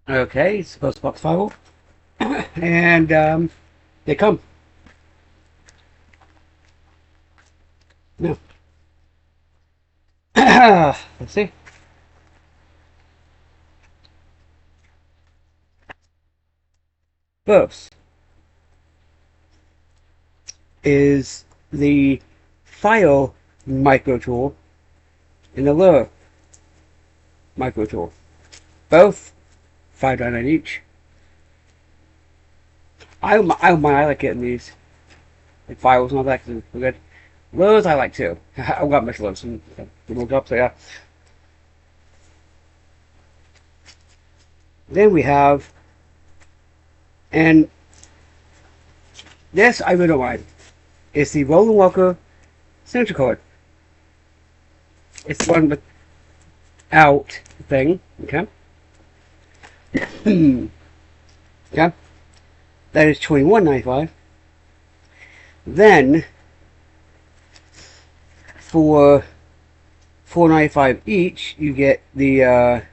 Okay, it's supposed to box file. And they come. No. Let's see. First is the file micro tool and the lower micro tool. Both $5.99 each. I like getting these like files and all that because they're good. Those I like too. I've got much loves and look up, so yeah. Then we have, and this I really don't mind. It's the Roland Walker signature card. It's the one without thing. Okay. Okay. That is $21.95. Then for $4.95 each, you get the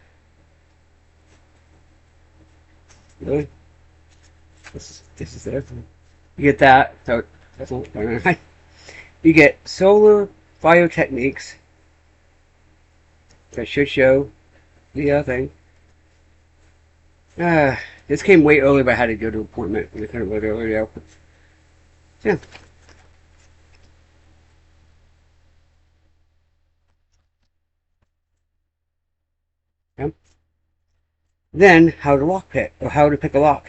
really? This is there. You get that. So that's not $4.99. You get Solar Fire Techniques. That should show the thing. This came way early, but I had to go to an appointment. And I couldn't really go earlier. So, yeah. Yeah. Then, how to lock pick, or how to pick a lock.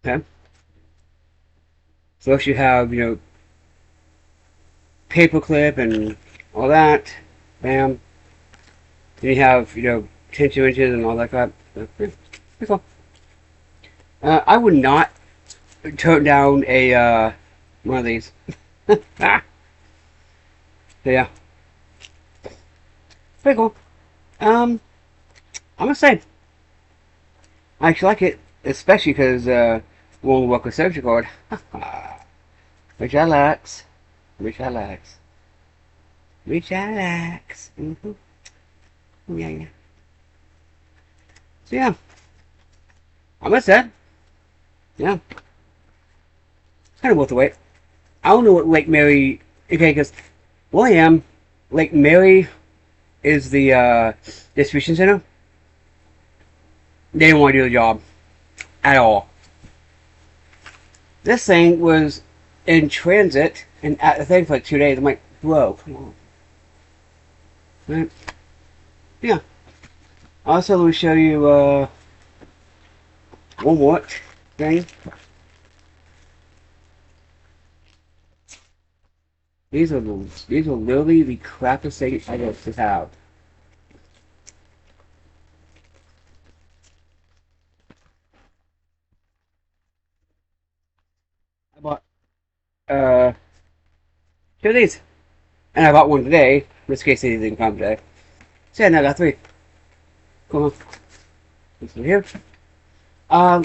Okay. First you have, paperclip and all that. Bam. Then you have, 10 inches and all that crap. Pretty cool. I would not turn down a, one of these. Ah. So yeah. Pretty cool. I'm gonna say, I actually like it, especially because, won't work with surgery card. Which I likes. Which I likes. Which I likes. Yeah, yeah. So yeah, I'm gonna say, yeah, it's kind of worth the wait. I don't know what Lake Mary, okay, because where I am, Lake Mary is the distribution center. They didn't want to do the job at all. This thing was in transit and at the thing for like 2 days. I'm like, whoa, come on. Right? Yeah. Also, let me show you one more thing. These are literally the crappiest things I get to have. I bought uh two of these, and I bought one today. In this case, these didn't come today. So yeah, now I got three. Come on, this one here. Um,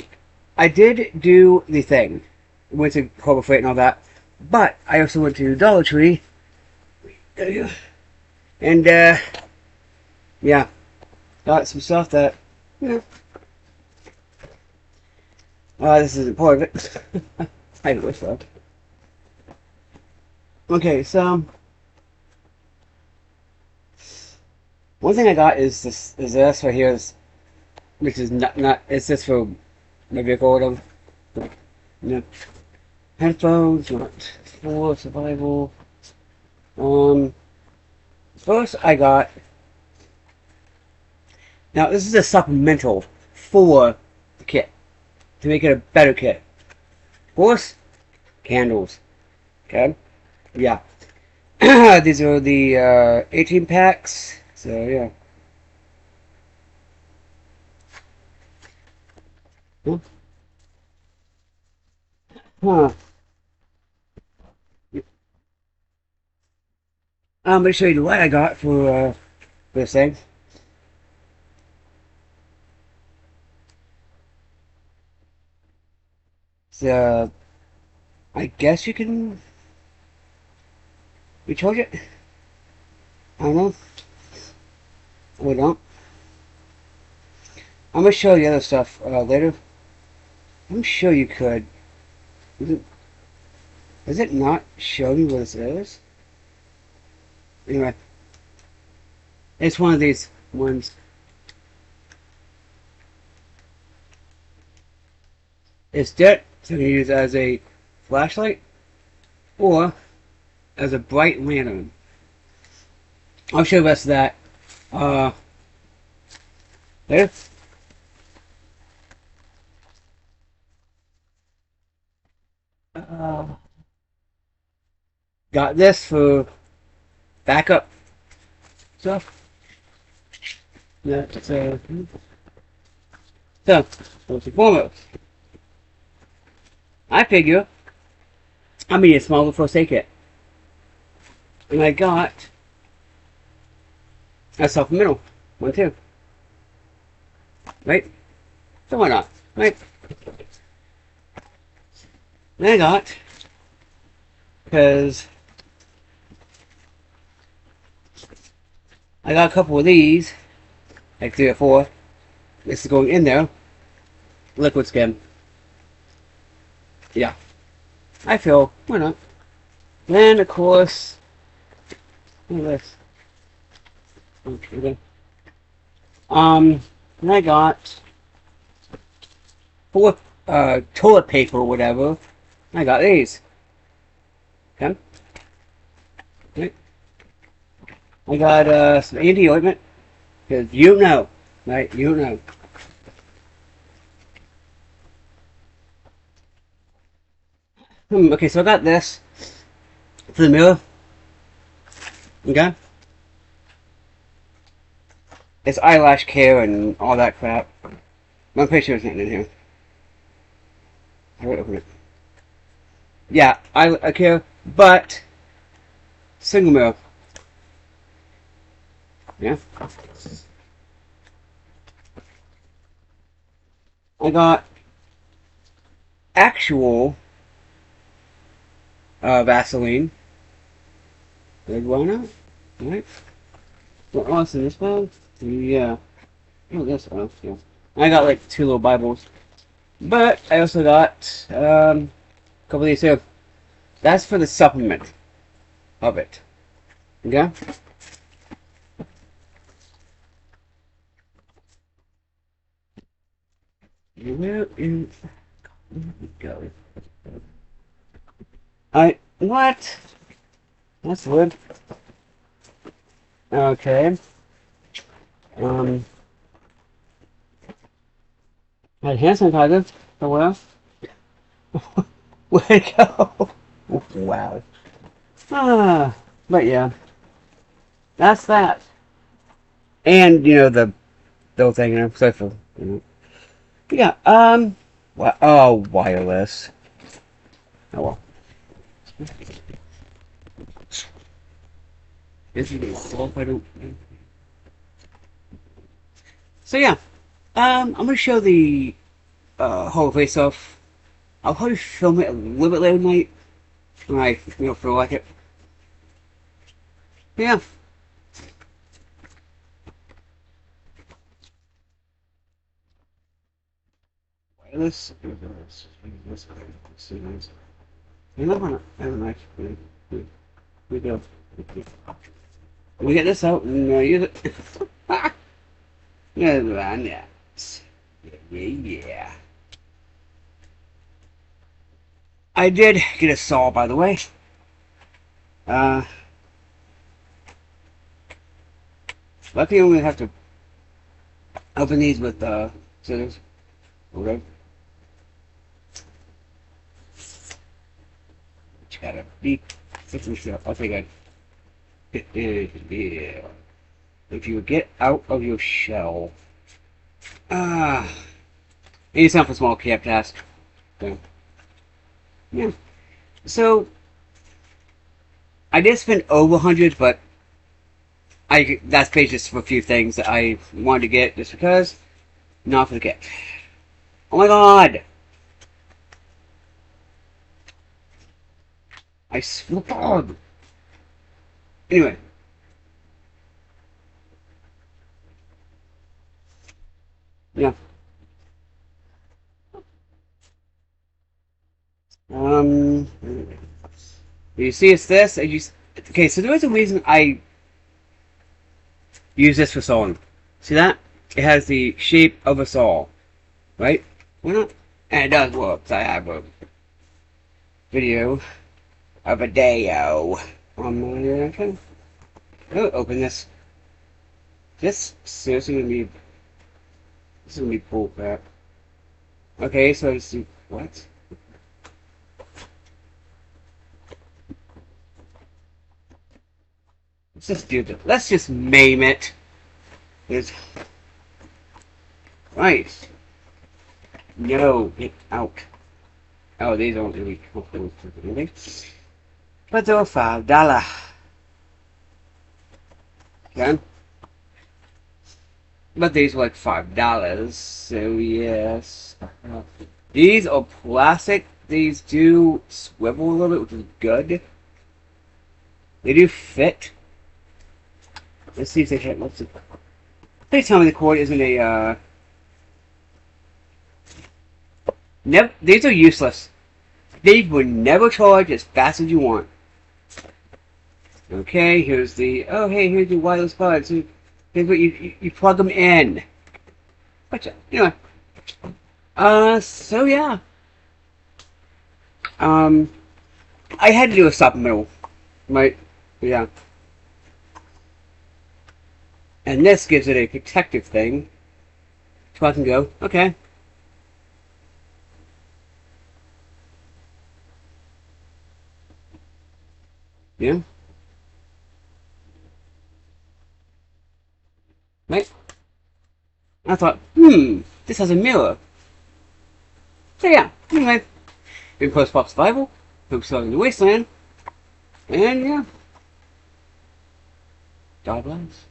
I did do the thing. Went to Harbor Freight and all that, but I also went to Dollar Tree. There you go. And yeah, got some stuff that you know. This isn't part of it. I wish so. Okay, so one thing I got is this right here, which is not it's just for my vehicle or whatever. You know, headphones, not for survival. Um, First I got, now this is a supplemental for the kit to make it a better kit. Of course, candles. Okay, yeah. These are the 18 packs. So yeah. Huh. I'm gonna show you what I got for this thing. So I guess you can. We told you. I don't know. We don't. I'm gonna show you the other stuff later. I'm sure you could. Does it not show me what it is? Anyway, it's one of these ones. It's dead, so you can use it as a flashlight or as a bright lantern. I'll show you the rest of that later. Uh, got this for backup stuff. That's so first and foremost, I figure I'm gonna need a smaller first aid kit, and I got a supplemental one too. Right? So why not? Right? Then I got, because I got a couple of these, like 3 or 4. This is going in there. Liquid skin. Yeah. I feel, why not? Then, of course, look at this. Okay. Then I got 4 toilet paper or whatever. I got these. Okay. Right. I got some anti ointment, because you know, right? You know. Okay, so I got this for the mirror. Okay. It's eyelash care and all that crap. I'm pretty sure there's nothing in here. I will open it. Yeah, I care, but single mirror. Yeah. I got actual Vaseline. Red Rhino. Right. What else in this bag? Yeah. Oh, this one. Yeah. I got like 2 little Bibles. But I also got a couple of these here. That's for the supplement of it. Okay? Where we go? What? That's weird. Okay. I had hand sanitizer. Oh well. Where'd it go? Wow. But yeah. That's that. And, you know, the whole thing, you know, so for, you know. Yeah, oh, wireless. Oh well. Isn't it soft? I don't. So yeah, I'm gonna show the whole face off. I'll probably film it a little bit later tonight when I feel like it. But yeah. Wireless. You know what? I don't know. We go. We get this out and use it. Yeah, man, yeah. Yeah. I did get a saw, by the way. Luckily, I'm gonna have to open these with scissors. Okay. You gotta be fixing stuff. Okay, good. Yeah. If you get out of your shell. Any time for small camp task. Okay. Yeah. So I did spend over 100, but that's paid just for a few things that I wanted to get just because. Not for the kit. Oh my god! I swear. Anyway. Yeah. Um. You see, it's this. Okay, so there is a reason I use this for sawing. See that? It has the shape of a saw, right? Why not? And it does work. So I have a video of a day-o on my phone. Oh, open this. This seriously gonna be. This is gonna be bull crap. Okay, so let's see. What? Let's just do this. Let's just maim it. There's. Right. No, get out. Oh, these aren't really comfortable for anything. But they're $5. Okay. But these were like $5, so yes. These are plastic. These do swivel a little bit, which is good. They do fit. Let's see if they hit. Let's see. Please tell me the cord isn't a, Never, these are useless. They will never charge as fast as you want. Okay, here's the, oh hey, here's your wireless buds. Here's what you plug them in. But anyway. So yeah. I had to do a supplemental. Right? Yeah. And this gives it a protective thing. So I can go, okay. Yeah. Right? I thought, this has a mirror. So yeah, anyway. Been post-pop survival. Hope so in the wasteland. And yeah. God bless.